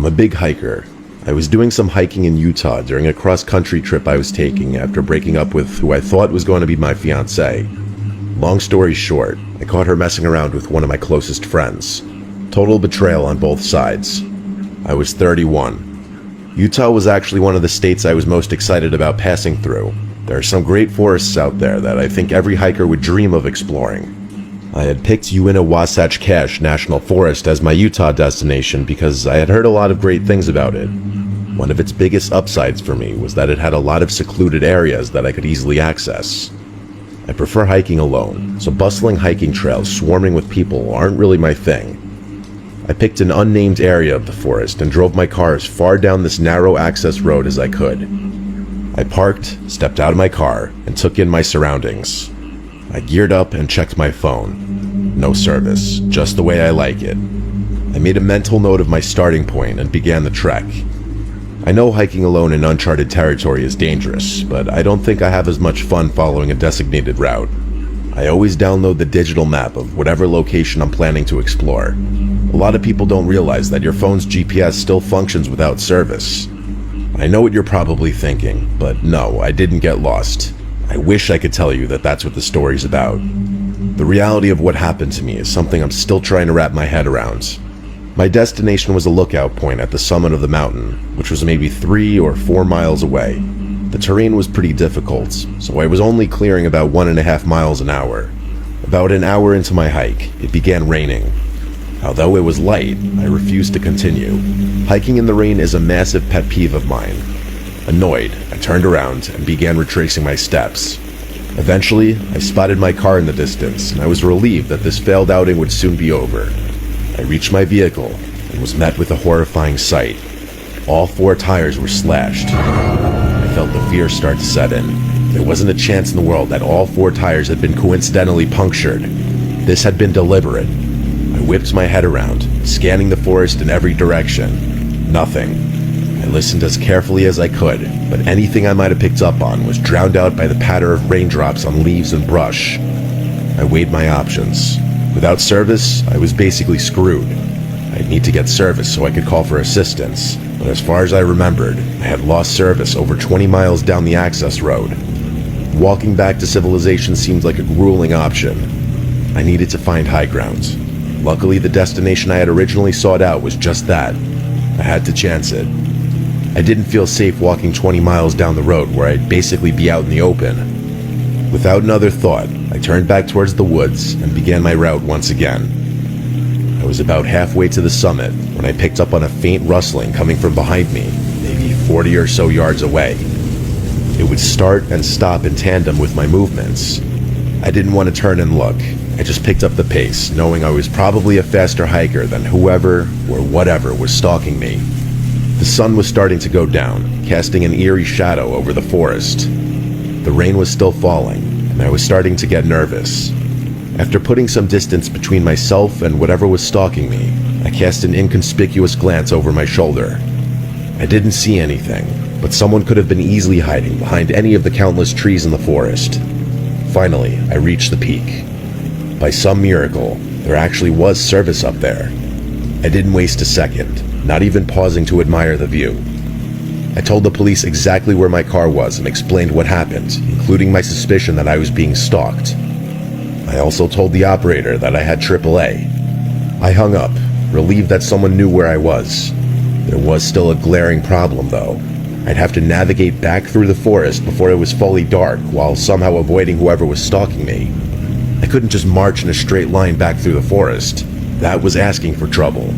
I'm a big hiker. I was doing some hiking in Utah during a cross-country trip I was taking after breaking up with who I thought was going to be my fiancée. Long story short, I caught her messing around with one of my closest friends. Total betrayal on both sides. I was 31. Utah was actually one of the states I was most excited about passing through. There are some great forests out there that I think every hiker would dream of exploring. I had picked Uinta-Wasatch Cache National Forest as my Utah destination because I had heard a lot of great things about it. One of its biggest upsides for me was that it had a lot of secluded areas that I could easily access. I prefer hiking alone, so bustling hiking trails swarming with people aren't really my thing. I picked an unnamed area of the forest and drove my car as far down this narrow access road as I could. I parked, stepped out of my car, and took in my surroundings. I geared up and checked my phone. No service, just the way I like it. I made a mental note of my starting point and began the trek. I know hiking alone in uncharted territory is dangerous, but I don't think I have as much fun following a designated route. I always download the digital map of whatever location I'm planning to explore. A lot of people don't realize that your phone's GPS still functions without service. I know what you're probably thinking, but no, I didn't get lost. I wish I could tell you that that's what the story's about. The reality of what happened to me is something I'm still trying to wrap my head around. My destination was a lookout point at the summit of the mountain, which was maybe 3 or 4 miles away. The terrain was pretty difficult, so I was only clearing about 1.5 miles an hour. About an hour into my hike, it began raining. Although it was light, I refused to continue. Hiking in the rain is a massive pet peeve of mine. Annoyed, I turned around and began retracing my steps. Eventually, I spotted my car in the distance, and I was relieved that this failed outing would soon be over. I reached my vehicle and was met with a horrifying sight. All 4 tires were slashed. I felt the fear start to set in. There wasn't a chance in the world that all 4 tires had been coincidentally punctured. This had been deliberate. I whipped my head around, scanning the forest in every direction. Nothing. I listened as carefully as I could, but anything I might have picked up on was drowned out by the patter of raindrops on leaves and brush. I weighed my options. Without service, I was basically screwed. I'd need to get service so I could call for assistance, but as far as I remembered, I had lost service over 20 miles down the access road. Walking back to civilization seemed like a grueling option. I needed to find high ground. Luckily, the destination I had originally sought out was just that. I had to chance it. I didn't feel safe walking 20 miles down the road where I'd basically be out in the open. Without another thought, I turned back towards the woods and began my route once again. I was about halfway to the summit when I picked up on a faint rustling coming from behind me, maybe 40 or so yards away. It would start and stop in tandem with my movements. I didn't want to turn and look. I just picked up the pace, knowing I was probably a faster hiker than whoever or whatever was stalking me. The sun was starting to go down, casting an eerie shadow over the forest. The rain was still falling, and I was starting to get nervous. After putting some distance between myself and whatever was stalking me, I cast an inconspicuous glance over my shoulder. I didn't see anything, but someone could have been easily hiding behind any of the countless trees in the forest. Finally, I reached the peak. By some miracle, there actually was service up there. I didn't waste a second, not even pausing to admire the view. I told the police exactly where my car was and explained what happened, including my suspicion that I was being stalked. I also told the operator that I had AAA. I hung up, relieved that someone knew where I was. There was still a glaring problem, though. I'd have to navigate back through the forest before it was fully dark, while somehow avoiding whoever was stalking me. I couldn't just march in a straight line back through the forest. That was asking for trouble.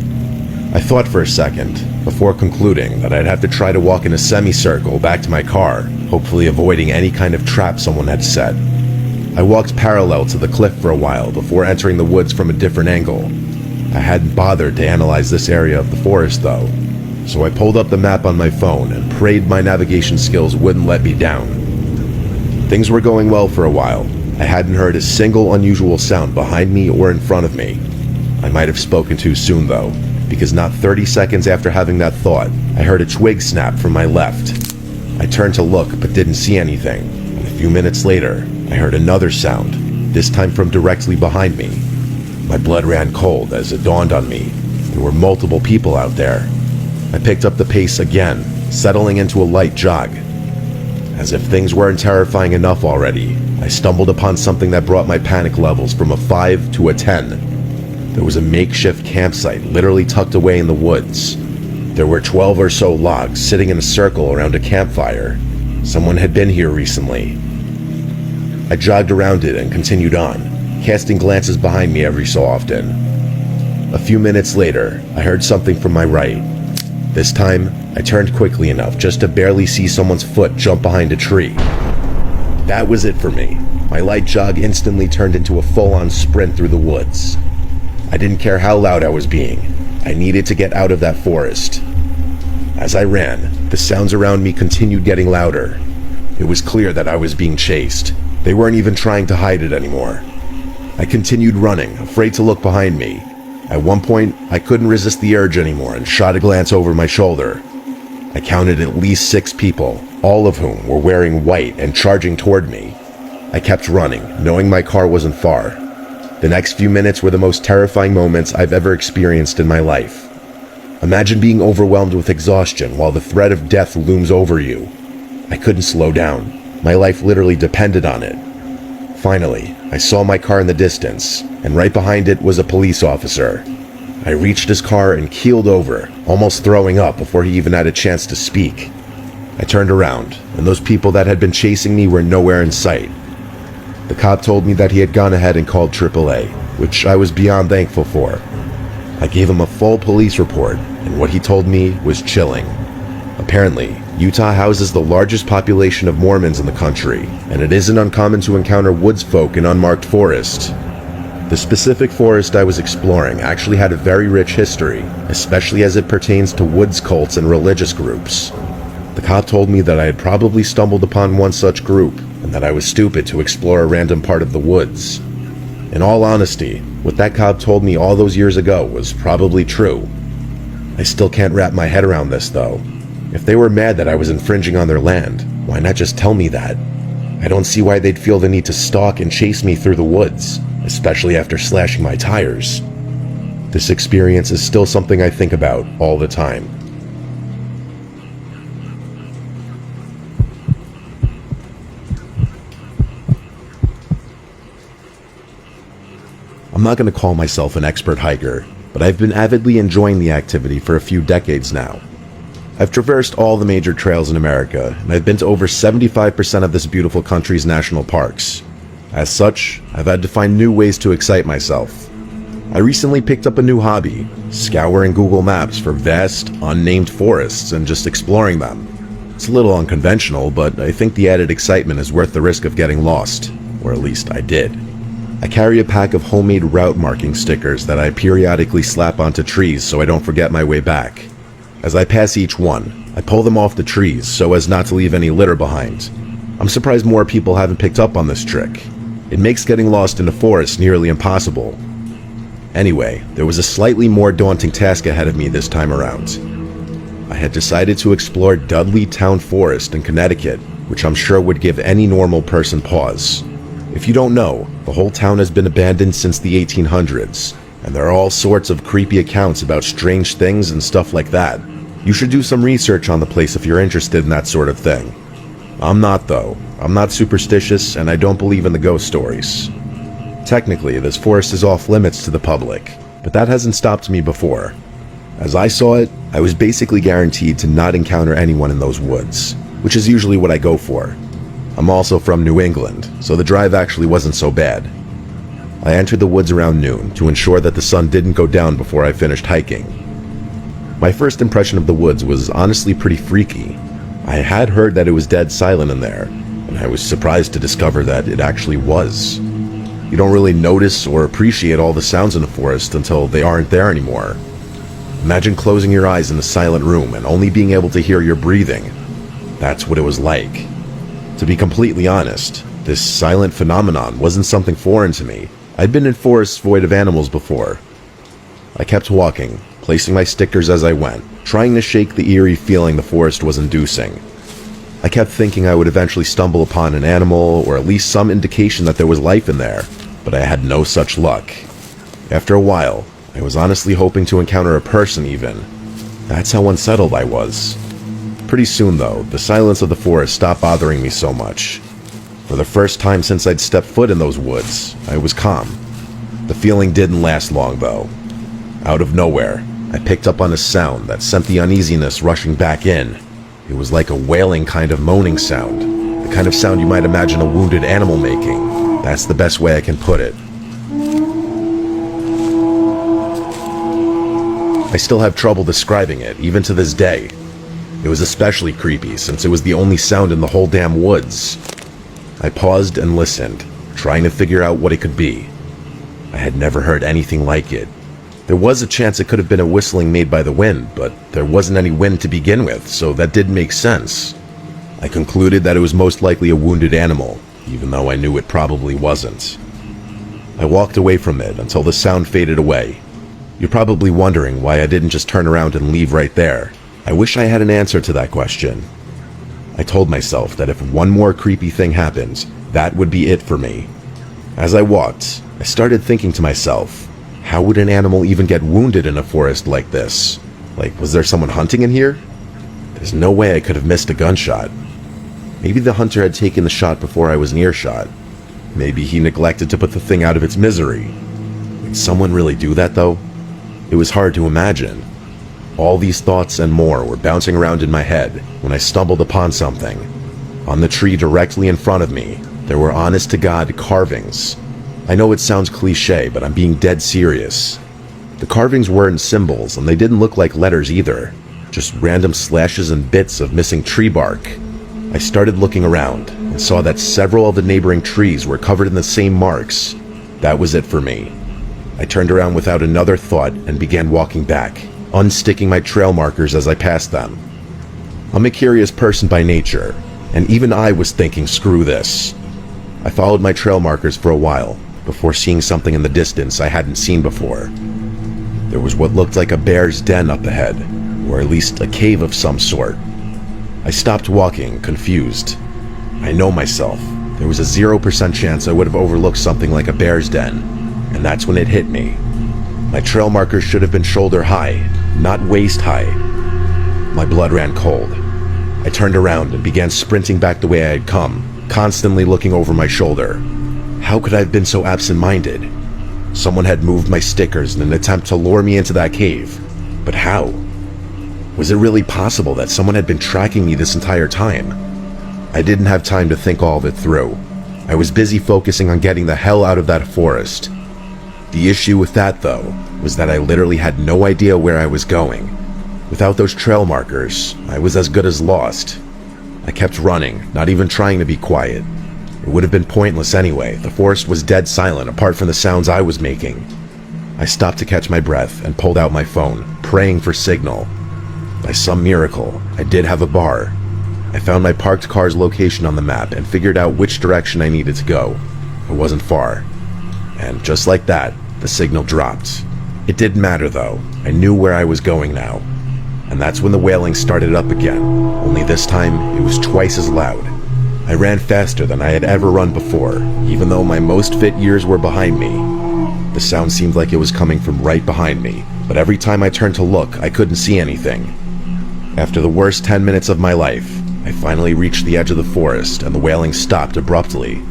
I thought for a second, before concluding that I'd have to try to walk in a semicircle back to my car, hopefully avoiding any kind of trap someone had set. I walked parallel to the cliff for a while before entering the woods from a different angle. I hadn't bothered to analyze this area of the forest though, so I pulled up the map on my phone and prayed my navigation skills wouldn't let me down. Things were going well for a while. I hadn't heard a single unusual sound behind me or in front of me. I might have spoken too soon though, because not 30 seconds after having that thought, I heard a twig snap from my left. I turned to look but didn't see anything, and a few minutes later, I heard another sound, this time from directly behind me. My blood ran cold as it dawned on me. There were multiple people out there. I picked up the pace again, settling into a light jog. As if things weren't terrifying enough already, I stumbled upon something that brought my panic levels from a 5 to a 10. There was a makeshift campsite literally tucked away in the woods. There were 12 or so logs sitting in a circle around a campfire. Someone had been here recently. I jogged around it and continued on, casting glances behind me every so often. A few minutes later, I heard something from my right. This time, I turned quickly enough just to barely see someone's foot jump behind a tree. That was it for me. My light jog instantly turned into a full-on sprint through the woods. I didn't care how loud I was being. I needed to get out of that forest. As I ran, the sounds around me continued getting louder. It was clear that I was being chased. They weren't even trying to hide it anymore. I continued running, afraid to look behind me. At one point, I couldn't resist the urge anymore and shot a glance over my shoulder. I counted at least 6 people, all of whom were wearing white and charging toward me. I kept running, knowing my car wasn't far. The next few minutes were the most terrifying moments I've ever experienced in my life. Imagine being overwhelmed with exhaustion while the threat of death looms over you. I couldn't slow down. My life literally depended on it. Finally, I saw my car in the distance, and right behind it was a police officer. I reached his car and keeled over, almost throwing up before he even had a chance to speak. I turned around, and those people that had been chasing me were nowhere in sight. The cop told me that he had gone ahead and called AAA, which I was beyond thankful for. I gave him a full police report, and what he told me was chilling. Apparently, Utah houses the largest population of Mormons in the country, and it isn't uncommon to encounter woods folk in unmarked forest. The specific forest I was exploring actually had a very rich history, especially as it pertains to woods cults and religious groups. The cop told me that I had probably stumbled upon one such group, and that I was stupid to explore a random part of the woods. In all honesty, what that cop told me all those years ago was probably true. I still can't wrap my head around this, though. If they were mad that I was infringing on their land, why not just tell me that? I don't see why they'd feel the need to stalk and chase me through the woods, especially after slashing my tires. This experience is still something I think about all the time. I'm not going to call myself an expert hiker, but I've been avidly enjoying the activity for a few decades now. I've traversed all the major trails in America, and I've been to over 75% of this beautiful country's national parks. As such, I've had to find new ways to excite myself. I recently picked up a new hobby, scouring Google Maps for vast, unnamed forests and just exploring them. It's a little unconventional, but I think the added excitement is worth the risk of getting lost, or at least I did. I carry a pack of homemade route marking stickers that I periodically slap onto trees so I don't forget my way back. As I pass each one, I pull them off the trees so as not to leave any litter behind. I'm surprised more people haven't picked up on this trick. It makes getting lost in the forest nearly impossible. Anyway, there was a slightly more daunting task ahead of me this time around. I had decided to explore Dudley Town Forest in Connecticut, which I'm sure would give any normal person pause. If you don't know, the whole town has been abandoned since the 1800s, and there are all sorts of creepy accounts about strange things and stuff like that. You should do some research on the place if you're interested in that sort of thing. I'm not, though. I'm not superstitious, and I don't believe in the ghost stories. Technically, this forest is off limits to the public, but that hasn't stopped me before. As I saw it, I was basically guaranteed to not encounter anyone in those woods, which is usually what I go for. I'm also from New England, so the drive actually wasn't so bad. I entered the woods around noon to ensure that the sun didn't go down before I finished hiking. My first impression of the woods was honestly pretty freaky. I had heard that it was dead silent in there, and I was surprised to discover that it actually was. You don't really notice or appreciate all the sounds in the forest until they aren't there anymore. Imagine closing your eyes in a silent room and only being able to hear your breathing. That's what it was like. To be completely honest, this silent phenomenon wasn't something foreign to me. I'd been in forests void of animals before. I kept walking, placing my stickers as I went, trying to shake the eerie feeling the forest was inducing. I kept thinking I would eventually stumble upon an animal, or at least some indication that there was life in there, but I had no such luck. After a while, I was honestly hoping to encounter a person even. That's how unsettled I was. Pretty soon, though, the silence of the forest stopped bothering me so much. For the first time since I'd stepped foot in those woods, I was calm. The feeling didn't last long, though. Out of nowhere, I picked up on a sound that sent the uneasiness rushing back in. It was like a wailing kind of moaning sound, the kind of sound you might imagine a wounded animal making. That's the best way I can put it. I still have trouble describing it, even to this day. It was especially creepy since it was the only sound in the whole damn woods. I paused and listened, trying to figure out what it could be. I had never heard anything like it. There was a chance it could have been a whistling made by the wind, but there wasn't any wind to begin with, so that didn't make sense. I concluded that it was most likely a wounded animal, even though I knew it probably wasn't. I walked away from it until the sound faded away. You're probably wondering why I didn't just turn around and leave right there. I wish I had an answer to that question. I told myself that if one more creepy thing happened, that would be it for me. As I walked, I started thinking to myself, how would an animal even get wounded in a forest like this? Like, was there someone hunting in here? There's no way I could have missed a gunshot. Maybe the hunter had taken the shot before I was in earshot. Maybe he neglected to put the thing out of its misery. Would someone really do that, though? It was hard to imagine. All these thoughts and more were bouncing around in my head when I stumbled upon something. On the tree directly in front of me, there were honest-to-God carvings. I know it sounds cliche, but I'm being dead serious. The carvings weren't symbols, and they didn't look like letters either. Just random slashes and bits of missing tree bark. I started looking around and saw that several of the neighboring trees were covered in the same marks. That was it for me. I turned around without another thought and began walking back, unsticking my trail markers as I passed them. I'm a curious person by nature, and even I was thinking, screw this. I followed my trail markers for a while, before seeing something in the distance I hadn't seen before. There was what looked like a bear's den up ahead, or at least a cave of some sort. I stopped walking, confused. I know myself. There was a 0% chance I would have overlooked something like a bear's den, and that's when it hit me. My trail markers should have been shoulder high, not waist high. My blood ran cold. I turned around and began sprinting back the way I had come, constantly looking over my shoulder. How could I have been so absent-minded? Someone had moved my stickers in an attempt to lure me into that cave. But how? Was it really possible that someone had been tracking me this entire time? I didn't have time to think all of it through. I was busy focusing on getting the hell out of that forest. The issue with that, though, was that I literally had no idea where I was going. Without those trail markers, I was as good as lost. I kept running, not even trying to be quiet. It would have been pointless anyway. The forest was dead silent apart from the sounds I was making. I stopped to catch my breath and pulled out my phone, praying for signal. By some miracle, I did have a bar. I found my parked car's location on the map and figured out which direction I needed to go. It wasn't far. And just like that, the signal dropped. It didn't matter though. I knew where I was going now. And that's when the wailing started up again, only this time it was twice as loud. I ran faster than I had ever run before, even though my most fit years were behind me. The sound seemed like it was coming from right behind me, but every time I turned to look, I couldn't see anything. After the worst 10 minutes of my life, I finally reached the edge of the forest and the wailing stopped abruptly.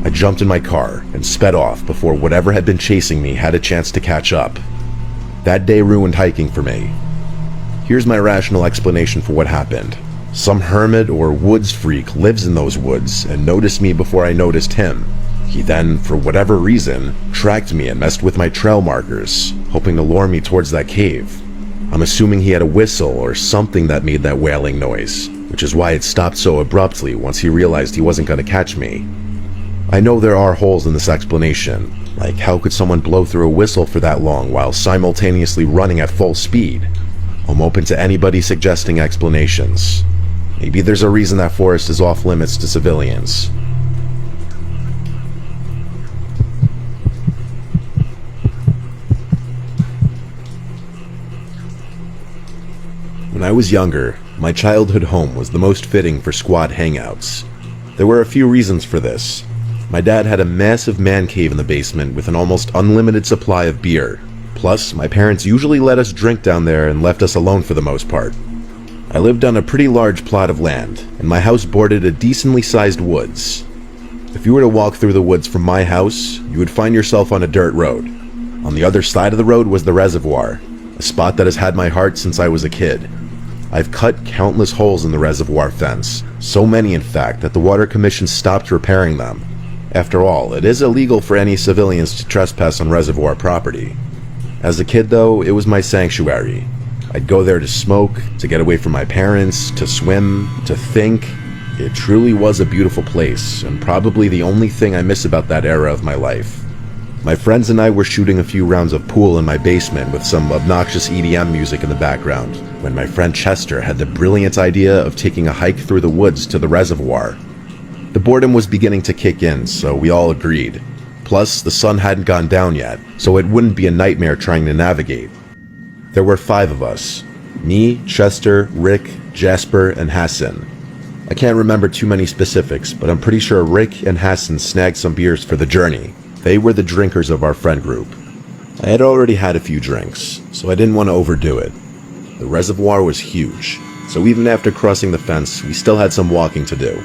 I jumped in my car and sped off before whatever had been chasing me had a chance to catch up. That day ruined hiking for me. Here's my rational explanation for what happened. Some hermit or woods freak lives in those woods and noticed me before I noticed him. He then, for whatever reason, tracked me and messed with my trail markers, hoping to lure me towards that cave. I'm assuming he had a whistle or something that made that wailing noise, which is why it stopped so abruptly once he realized he wasn't going to catch me. I know there are holes in this explanation, like how could someone blow through a whistle for that long while simultaneously running at full speed? I'm open to anybody suggesting explanations. Maybe there's a reason that forest is off limits to civilians. When I was younger, my childhood home was the most fitting for squad hangouts. There were a few reasons for this. My dad had a massive man cave in the basement with an almost unlimited supply of beer, Plus, my parents usually let us drink down there and left us alone for the most part. I lived on a pretty large plot of land, and my house bordered a decently sized woods. If you were to walk through the woods from my house, you would find yourself on a dirt road. On the other side of the road was the reservoir, a spot that has had my heart since I was a kid. I've cut countless holes in the reservoir fence, so many in fact that the Water Commission stopped repairing them. After all, it is illegal for any civilians to trespass on reservoir property. As a kid though, it was my sanctuary. I'd go there to smoke, to get away from my parents, to swim, to think. It truly was a beautiful place, and probably the only thing I miss about that era of my life. My friends and I were shooting a few rounds of pool in my basement with some obnoxious EDM music in the background, when my friend Chester had the brilliant idea of taking a hike through the woods to the reservoir. The boredom was beginning to kick in, so we all agreed. Plus, the sun hadn't gone down yet, so it wouldn't be a nightmare trying to navigate. There were 5 of us. Me, Chester, Rick, Jasper, and Hassan. I can't remember too many specifics, but I'm pretty sure Rick and Hassan snagged some beers for the journey. They were the drinkers of our friend group. I had already had a few drinks, so I didn't want to overdo it. The reservoir was huge, so even after crossing the fence, we still had some walking to do.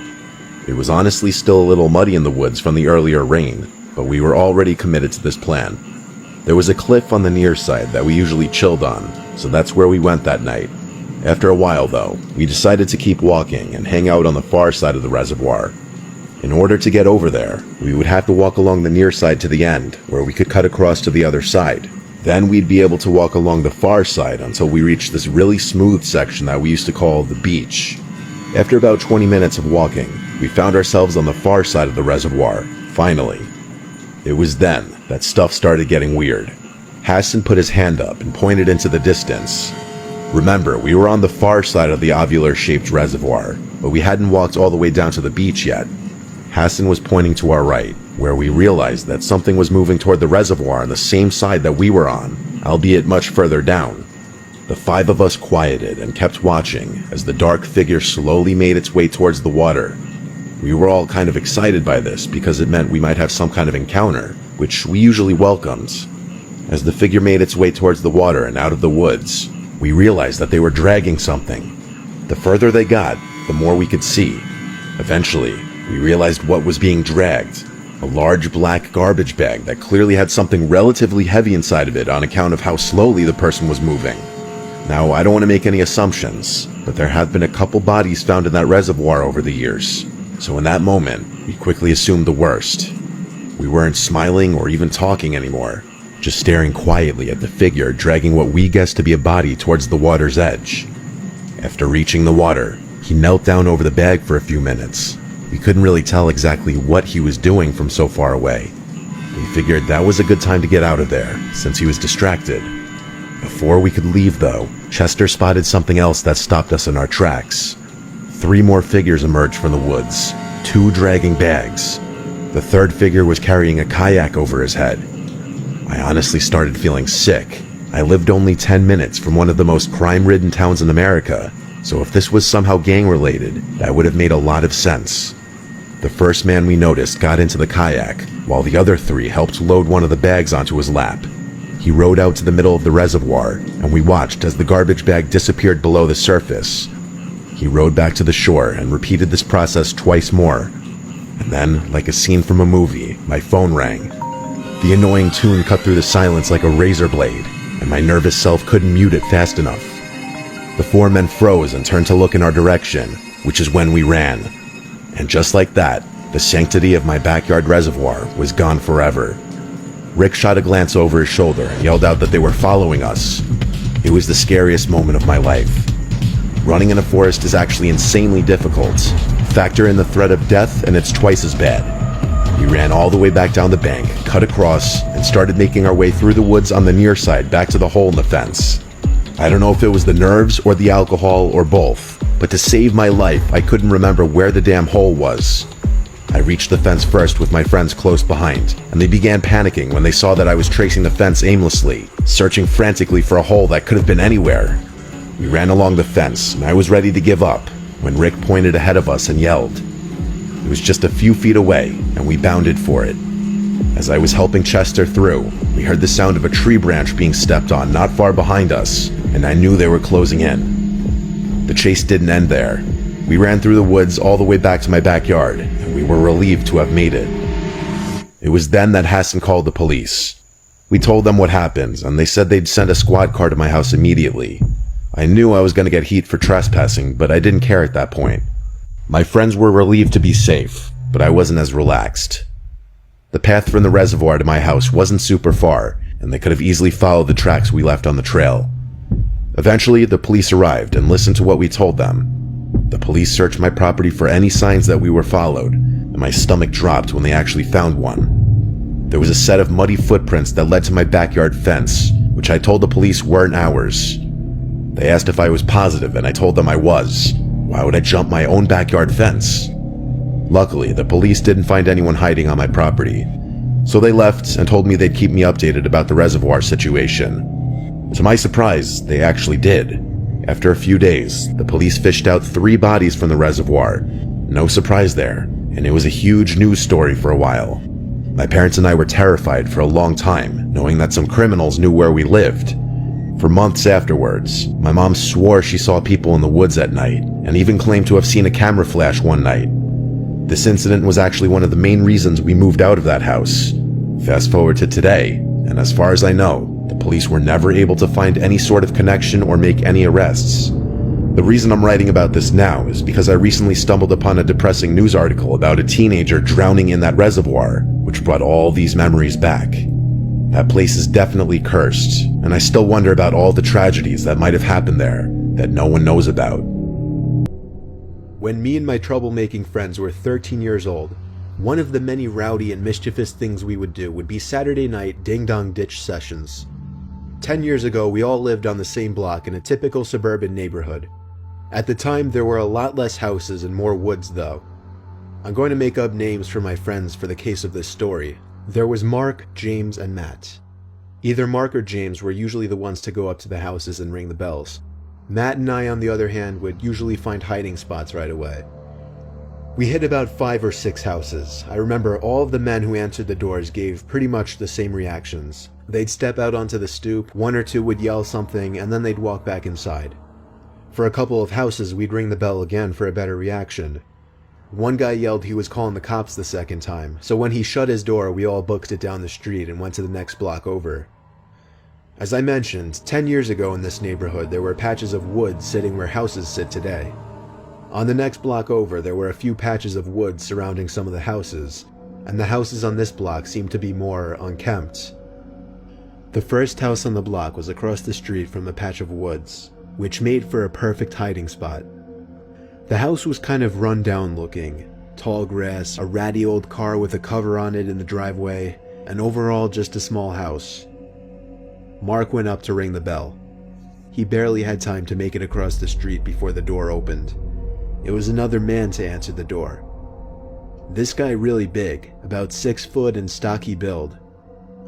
It was honestly still a little muddy in the woods from the earlier rain, but we were already committed to this plan. There was a cliff on the near side that we usually chilled on, so that's where we went that night. After a while though, we decided to keep walking and hang out on the far side of the reservoir. In order to get over there, we would have to walk along the near side to the end, where we could cut across to the other side. Then we'd be able to walk along the far side until we reached this really smooth section that we used to call the beach. After about 20 minutes of walking, we found ourselves on the far side of the reservoir, finally. It was then that stuff started getting weird. Hassan put his hand up and pointed into the distance. Remember, we were on the far side of the ovular-shaped reservoir, but we hadn't walked all the way down to the beach yet. Hassan was pointing to our right, where we realized that something was moving toward the reservoir on the same side that we were on, albeit much further down. The 5 of us quieted and kept watching as the dark figure slowly made its way towards the water. We were all kind of excited by this because it meant we might have some kind of encounter, which we usually welcomed. As the figure made its way towards the water and out of the woods, we realized that they were dragging something. The further they got, the more we could see. Eventually, we realized what was being dragged. A large black garbage bag that clearly had something relatively heavy inside of it on account of how slowly the person was moving. Now, I don't want to make any assumptions, but there have been a couple bodies found in that reservoir over the years. So in that moment, we quickly assumed the worst. We weren't smiling or even talking anymore, just staring quietly at the figure dragging what we guessed to be a body towards the water's edge. After reaching the water, he knelt down over the bag for a few minutes. We couldn't really tell exactly what he was doing from so far away. We figured that was a good time to get out of there, since he was distracted. Before we could leave though, Chester spotted something else that stopped us in our tracks. 3 more figures emerged from the woods, 2 dragging bags. The 3rd figure was carrying a kayak over his head. I honestly started feeling sick. I lived only 10 minutes from one of the most crime-ridden towns in America, so if this was somehow gang-related, that would have made a lot of sense. The first man we noticed got into the kayak, while the other 3 helped load one of the bags onto his lap. He rowed out to the middle of the reservoir, and we watched as the garbage bag disappeared below the surface. He rowed back to the shore and repeated this process twice more. And then, like a scene from a movie, my phone rang. The annoying tune cut through the silence like a razor blade, and my nervous self couldn't mute it fast enough. The 4 men froze and turned to look in our direction, which is when we ran. And just like that, the sanctity of my backyard reservoir was gone forever. Rick shot a glance over his shoulder and yelled out that they were following us. It was the scariest moment of my life. Running in a forest is actually insanely difficult. Factor in the threat of death and it's twice as bad. We ran all the way back down the bank, cut across, and started making our way through the woods on the near side back to the hole in the fence. I don't know if it was the nerves or the alcohol or both, but to save my life, I couldn't remember where the damn hole was. I reached the fence first with my friends close behind, and they began panicking when they saw that I was tracing the fence aimlessly, searching frantically for a hole that could have been anywhere. We ran along the fence, and I was ready to give up, when Rick pointed ahead of us and yelled. It was just a few feet away, and we bounded for it. As I was helping Chester through, we heard the sound of a tree branch being stepped on not far behind us, and I knew they were closing in. The chase didn't end there. We ran through the woods all the way back to my backyard, and we were relieved to have made it. It was then that Hassan called the police. We told them what happened, and they said they'd send a squad car to my house immediately. I knew I was going to get heat for trespassing, but I didn't care at that point. My friends were relieved to be safe, but I wasn't as relaxed. The path from the reservoir to my house wasn't super far, and they could have easily followed the tracks we left on the trail. Eventually, the police arrived and listened to what we told them. The police searched my property for any signs that we were followed, and my stomach dropped when they actually found one. There was a set of muddy footprints that led to my backyard fence, which I told the police weren't ours. They asked if I was positive, and I told them I was. Why would I jump my own backyard fence? Luckily, the police didn't find anyone hiding on my property, so they left and told me they'd keep me updated about the reservoir situation. To my surprise, they actually did. After a few days, the police fished out 3 bodies from the reservoir. No surprise there, and it was a huge news story for a while. My parents and I were terrified for a long time, knowing that some criminals knew where we lived. For months afterwards, my mom swore she saw people in the woods at night, and even claimed to have seen a camera flash one night. This incident was actually one of the main reasons we moved out of that house. Fast forward to today, and as far as I know, the police were never able to find any sort of connection or make any arrests. The reason I'm writing about this now is because I recently stumbled upon a depressing news article about a teenager drowning in that reservoir, which brought all these memories back. That place is definitely cursed, and I still wonder about all the tragedies that might have happened there that no one knows about. When me and my troublemaking friends were 13 years old, one of the many rowdy and mischievous things we would do would be Saturday night ding-dong ditch sessions. 10 years ago, we all lived on the same block in a typical suburban neighborhood. At the time, there were a lot less houses and more woods, though. I'm going to make up names for my friends for the case of this story. There was Mark, James, and Matt. Either Mark or James were usually the ones to go up to the houses and ring the bells. Matt and I, on the other hand, would usually find hiding spots right away. We hit about 5 or 6 houses. I remember all of the men who answered the doors gave pretty much the same reactions. They'd step out onto the stoop, 1 or 2 would yell something, and then they'd walk back inside. For a couple of houses, we'd ring the bell again for a better reaction. One guy yelled he was calling the cops the second time, so when he shut his door, we all booked it down the street and went to the next block over. As I mentioned, 10 years ago in this neighborhood, there were patches of wood sitting where houses sit today. On the next block over, there were a few patches of wood surrounding some of the houses, and the houses on this block seemed to be more unkempt. The first house on the block was across the street from a patch of woods, which made for a perfect hiding spot. The house was kind of run down looking, tall grass, a ratty old car with a cover on it in the driveway, and overall just a small house. Mark went up to ring the bell. He barely had time to make it across the street before the door opened. It was another man to answer the door. This guy really big, about 6 foot and stocky build.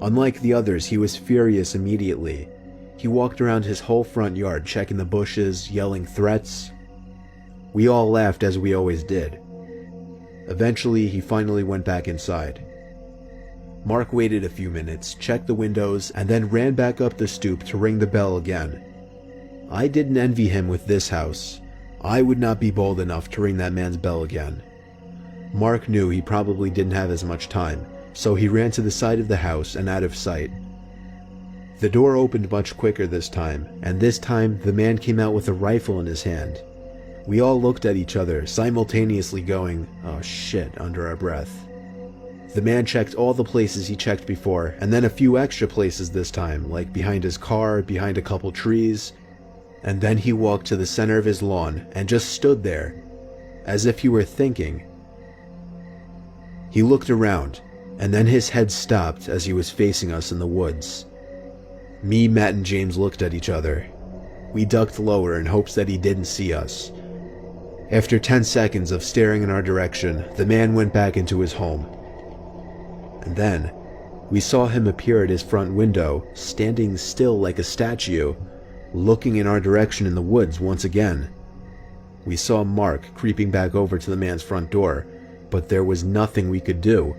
Unlike the others, he was furious immediately. He walked around his whole front yard checking the bushes, yelling threats. We all laughed as we always did. Eventually, he finally went back inside. Mark waited a few minutes, checked the windows, and then ran back up the stoop to ring the bell again. I didn't envy him with this house. I would not be bold enough to ring that man's bell again. Mark knew he probably didn't have as much time, so he ran to the side of the house and out of sight. The door opened much quicker this time, and this time the man came out with a rifle in his hand. We all looked at each other, simultaneously going, "Oh shit," under our breath. The man checked all the places he checked before, and then a few extra places this time, like behind his car, behind a couple trees, and then he walked to the center of his lawn and just stood there, as if he were thinking. He looked around, and then his head stopped as he was facing us in the woods. Me, Matt, and James looked at each other. We ducked lower in hopes that he didn't see us. After 10 seconds of staring in our direction, the man went back into his home. And then, we saw him appear at his front window, standing still like a statue, looking in our direction in the woods once again. We saw Mark creeping back over to the man's front door, but there was nothing we could do.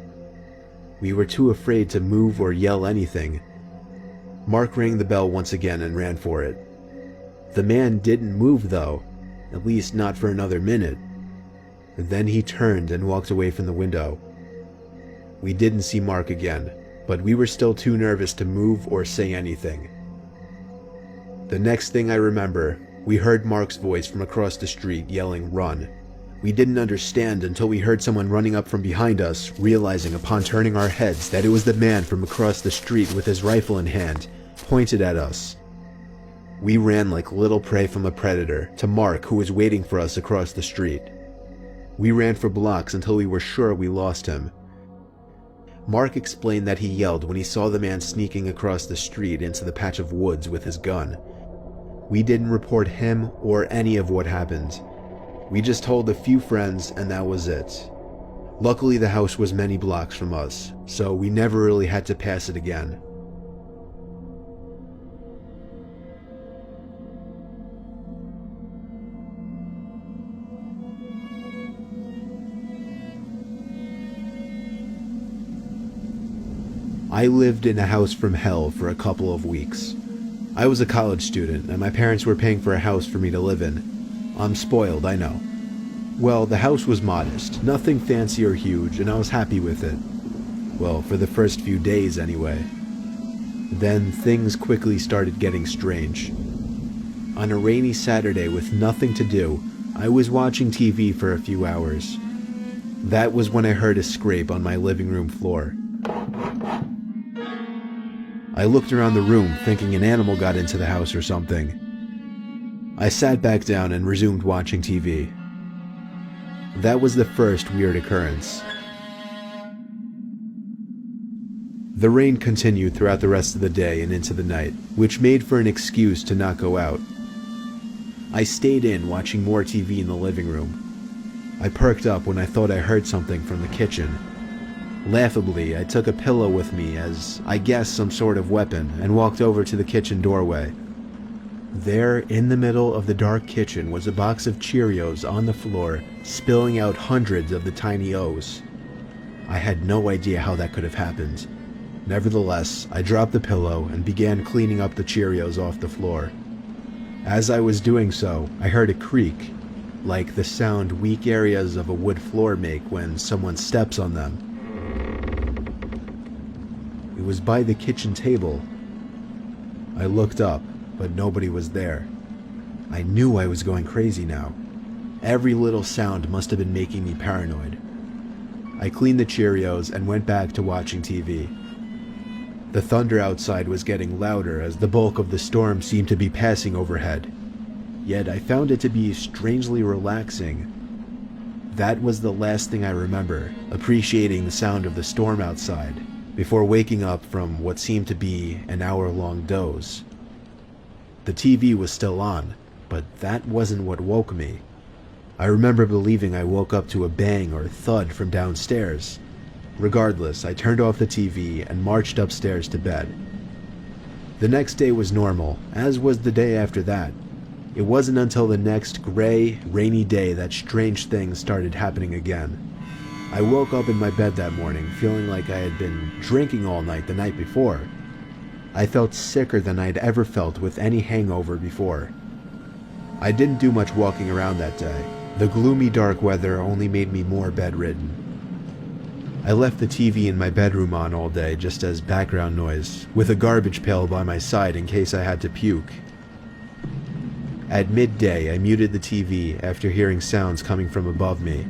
We were too afraid to move or yell anything. Mark rang the bell once again and ran for it. The man didn't move though, at least not for another minute. Then he turned and walked away from the window. We didn't see Mark again, but we were still too nervous to move or say anything. The next thing I remember, we heard Mark's voice from across the street yelling, "Run." We didn't understand until we heard someone running up from behind us, realizing upon turning our heads that it was the man from across the street with his rifle in hand, pointed at us. We ran like little prey from a predator to Mark, who was waiting for us across the street. We ran for blocks until we were sure we lost him. Mark explained that he yelled when he saw the man sneaking across the street into the patch of woods with his gun. We didn't report him or any of what happened. We just told a few friends and that was it. Luckily the house was many blocks from us, so we never really had to pass it again. I lived in a house from hell for a couple of weeks. I was a college student and my parents were paying for a house for me to live in. I'm spoiled, I know. Well, the house was modest, nothing fancy or huge, and I was happy with it. Well, for the first few days anyway. Then things quickly started getting strange. On a rainy Saturday with nothing to do, I was watching TV for a few hours. That was when I heard a scrape on my living room floor. I looked around the room thinking an animal got into the house or something. I sat back down and resumed watching TV. That was the first weird occurrence. The rain continued throughout the rest of the day and into the night, which made for an excuse to not go out. I stayed in watching more TV in the living room. I perked up when I thought I heard something from the kitchen. Laughably, I took a pillow with me as, I guess, some sort of weapon and walked over to the kitchen doorway. There, in the middle of the dark kitchen, was a box of Cheerios on the floor, spilling out hundreds of the tiny O's. I had no idea how that could have happened. Nevertheless, I dropped the pillow and began cleaning up the Cheerios off the floor. As I was doing so, I heard a creak, like the sound weak areas of a wood floor make when someone steps on them. It was by the kitchen table. I looked up, but nobody was there. I knew I was going crazy now. Every little sound must have been making me paranoid. I cleaned the Cheerios and went back to watching TV. The thunder outside was getting louder as the bulk of the storm seemed to be passing overhead. Yet I found it to be strangely relaxing. That was the last thing I remember, appreciating the sound of the storm outside, before waking up from what seemed to be an hour-long doze. The TV was still on, but that wasn't what woke me. I remember believing I woke up to a bang or thud from downstairs. Regardless, I turned off the TV and marched upstairs to bed. The next day was normal, as was the day after that. It wasn't until the next gray, rainy day that strange things started happening again. I woke up in my bed that morning feeling like I had been drinking all night the night before. I felt sicker than I'd ever felt with any hangover before. I didn't do much walking around that day. The gloomy dark weather only made me more bedridden. I left the TV in my bedroom on all day just as background noise, with a garbage pail by my side in case I had to puke. At midday, I muted the TV after hearing sounds coming from above me.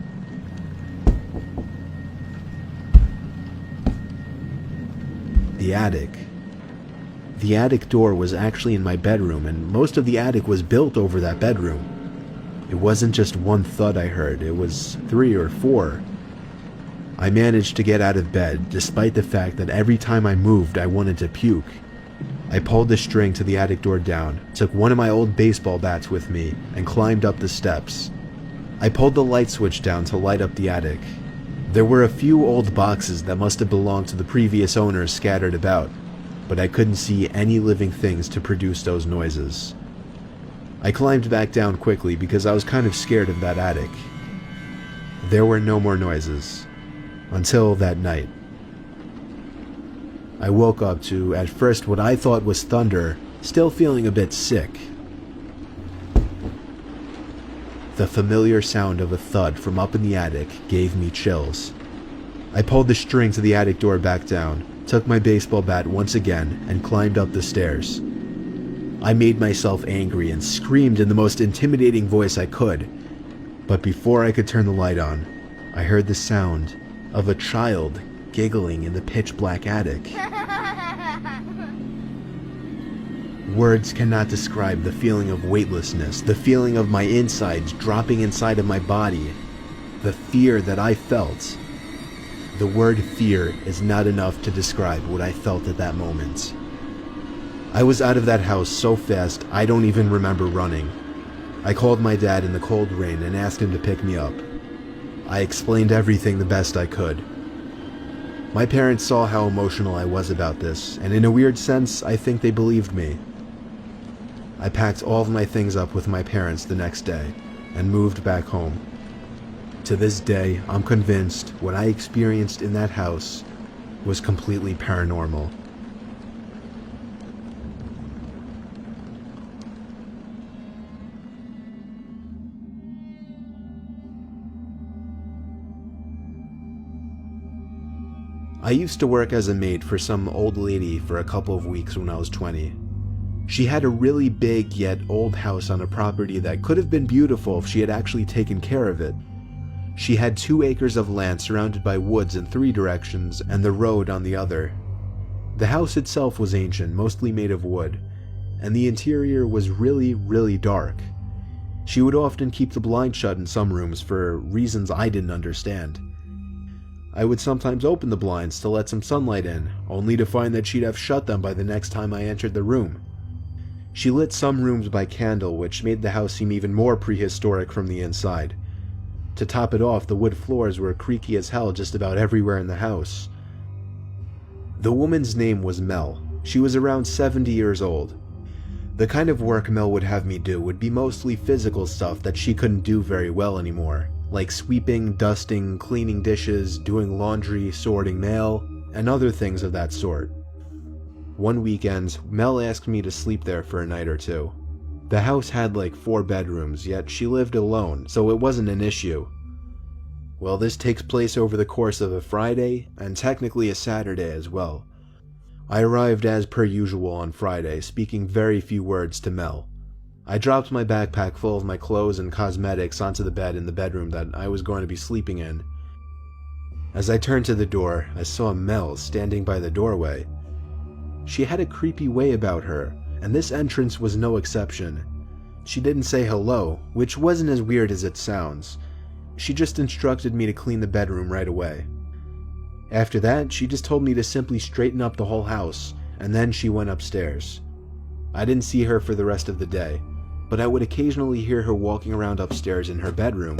The attic. The attic door was actually in my bedroom, and most of the attic was built over that bedroom. It wasn't just one thud I heard, it was 3 or 4. I managed to get out of bed, despite the fact that every time I moved I wanted to puke. I pulled the string to the attic door down, took one of my old baseball bats with me, and climbed up the steps. I pulled the light switch down to light up the attic. There were a few old boxes that must have belonged to the previous owners scattered about, but I couldn't see any living things to produce those noises. I climbed back down quickly because I was kind of scared of that attic. There were no more noises. Until that night. I woke up to, at first, what I thought was thunder, still feeling a bit sick. The familiar sound of a thud from up in the attic gave me chills. I pulled the string to the attic door back down, took my baseball bat once again, and climbed up the stairs. I made myself angry and screamed in the most intimidating voice I could, but before I could turn the light on, I heard the sound of a child giggling in the pitch-black attic. Words cannot describe the feeling of weightlessness, the feeling of my insides dropping inside of my body, the fear that I felt. The word fear is not enough to describe what I felt at that moment. I was out of that house so fast I don't even remember running. I called my dad in the cold rain and asked him to pick me up. I explained everything the best I could. My parents saw how emotional I was about this, and in a weird sense, I think they believed me. I packed all of my things up with my parents the next day and moved back home. To this day, I'm convinced what I experienced in that house was completely paranormal. I used to work as a maid for some old lady for a couple of weeks when I was 20. She had a really big yet old house on a property that could have been beautiful if she had actually taken care of it. She had 2 acres of land surrounded by woods in 3 directions and the road on the other. The house itself was ancient, mostly made of wood, and the interior was really dark. She would often keep the blinds shut in some rooms for reasons I didn't understand. I would sometimes open the blinds to let some sunlight in, only to find that she'd have shut them by the next time I entered the room. She lit some rooms by candle, which made the house seem even more prehistoric from the inside. To top it off, the wood floors were creaky as hell just about everywhere in the house. The woman's name was Mel. She was around 70 years old. The kind of work Mel would have me do would be mostly physical stuff that she couldn't do very well anymore, like sweeping, dusting, cleaning dishes, doing laundry, sorting mail, and other things of that sort. One weekend, Mel asked me to sleep there for a night or 2. The house had like 4 bedrooms, yet she lived alone, so it wasn't an issue. Well, this takes place over the course of a Friday, and technically a Saturday as well. I arrived as per usual on Friday, speaking very few words to Mel. I dropped my backpack full of my clothes and cosmetics onto the bed in the bedroom that I was going to be sleeping in. As I turned to the door, I saw Mel standing by the doorway. She had a creepy way about her, and this entrance was no exception. She didn't say hello, which wasn't as weird as it sounds. She just instructed me to clean the bedroom right away. After that, she just told me to simply straighten up the whole house, and then she went upstairs. I didn't see her for the rest of the day, but I would occasionally hear her walking around upstairs in her bedroom.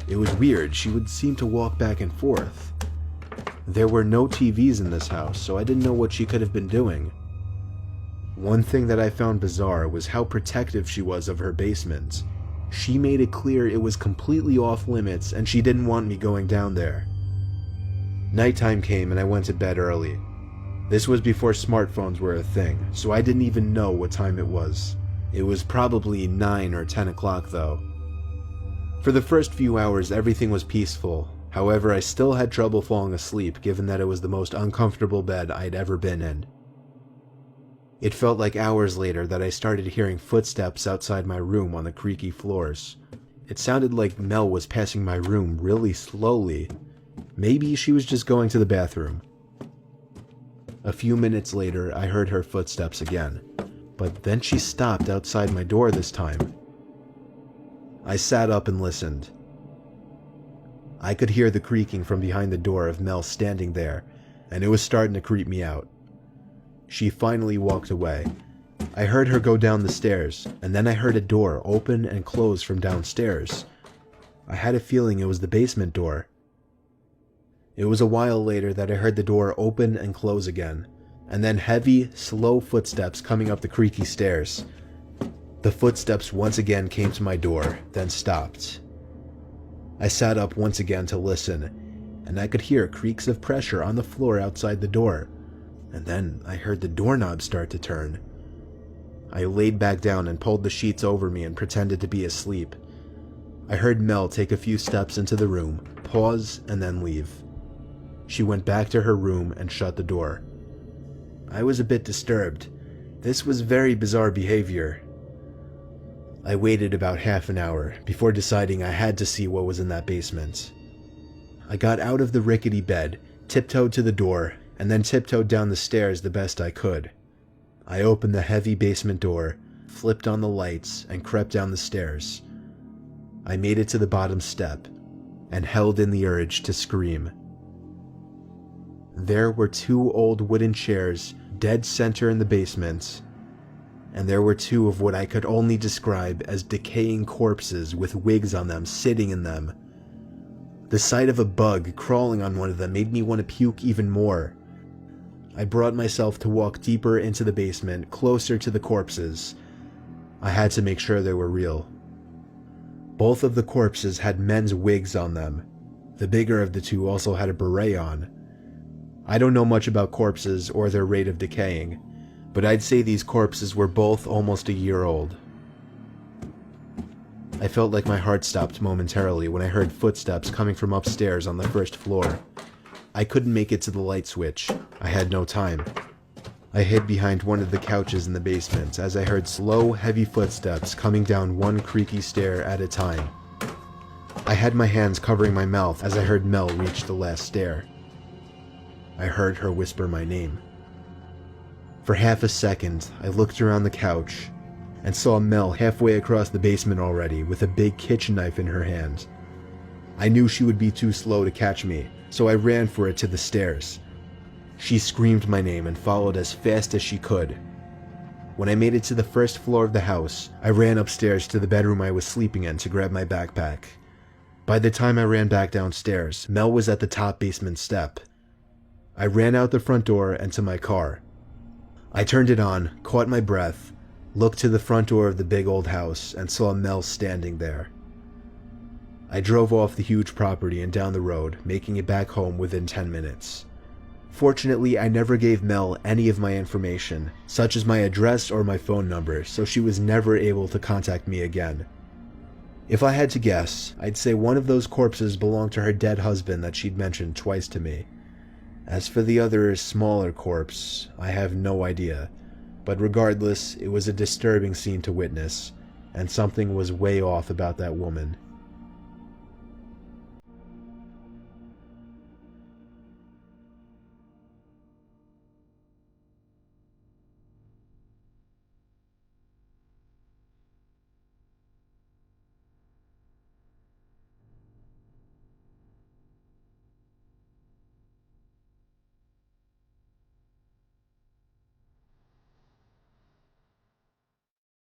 It was weird, she would seem to walk back and forth. There were no TVs in this house, so I didn't know what she could have been doing. One thing that I found bizarre was how protective she was of her basement. She made it clear it was completely off limits and she didn't want me going down there. Nighttime came and I went to bed early. This was before smartphones were a thing, so I didn't even know what time it was. It was probably 9 or 10 o'clock though. For the first few hours everything was peaceful. However, I still had trouble falling asleep given that it was the most uncomfortable bed I'd ever been in. It felt like hours later that I started hearing footsteps outside my room on the creaky floors. It sounded like Mel was passing my room really slowly. Maybe she was just going to the bathroom. A few minutes later, I heard her footsteps again, but then she stopped outside my door this time. I sat up and listened. I could hear the creaking from behind the door of Mel standing there, and it was starting to creep me out. She finally walked away. I heard her go down the stairs, and then I heard a door open and close from downstairs. I had a feeling it was the basement door. It was a while later that I heard the door open and close again, and then heavy, slow footsteps coming up the creaky stairs. The footsteps once again came to my door, then stopped. I sat up once again to listen, and I could hear creaks of pressure on the floor outside the door. and then I heard the doorknob start to turn. I laid back down and pulled the sheets over me and pretended to be asleep. I heard Mel take a few steps into the room, pause, and then leave. She went back to her room and shut the door. I was a bit disturbed. This was very bizarre behavior. I waited about half an hour before deciding I had to see what was in that basement. I got out of the rickety bed, tiptoed to the door, and then tiptoed down the stairs the best I could. I opened the heavy basement door, flipped on the lights, and crept down the stairs. I made it to the bottom step and held in the urge to scream. There were 2 old wooden chairs dead center in the basement, and there were 2 of what I could only describe as decaying corpses with wigs on them sitting in them. The sight of a bug crawling on one of them made me want to puke even more. I brought myself to walk deeper into the basement, closer to the corpses. I had to make sure they were real. Both of the corpses had men's wigs on them. The bigger of the 2 also had a beret on. I don't know much about corpses or their rate of decaying, but I'd say these corpses were both almost a year old. I felt like my heart stopped momentarily when I heard footsteps coming from upstairs on the first floor. I couldn't make it to the light switch. I had no time. I hid behind one of the couches in the basement as I heard slow, heavy footsteps coming down one creaky stair at a time. I had my hands covering my mouth as I heard Mel reach the last stair. I heard her whisper my name. For half a second, I looked around the couch and saw Mel halfway across the basement already with a big kitchen knife in her hand. I knew she would be too slow to catch me, so I ran for it to the stairs. She screamed my name and followed as fast as she could. When I made it to the first floor of the house, I ran upstairs to the bedroom I was sleeping in to grab my backpack. By the time I ran back downstairs, Mel was at the top basement step. I ran out the front door and to my car. I turned it on, caught my breath, looked to the front door of the big old house, and saw Mel standing there. I drove off the huge property and down the road, making it back home within 10 minutes. Fortunately, I never gave Mel any of my information, such as my address or my phone number, so she was never able to contact me again. If I had to guess, I'd say one of those corpses belonged to her dead husband that she'd mentioned twice to me. As for the other, smaller corpse, I have no idea, but regardless, it was a disturbing scene to witness, and something was way off about that woman.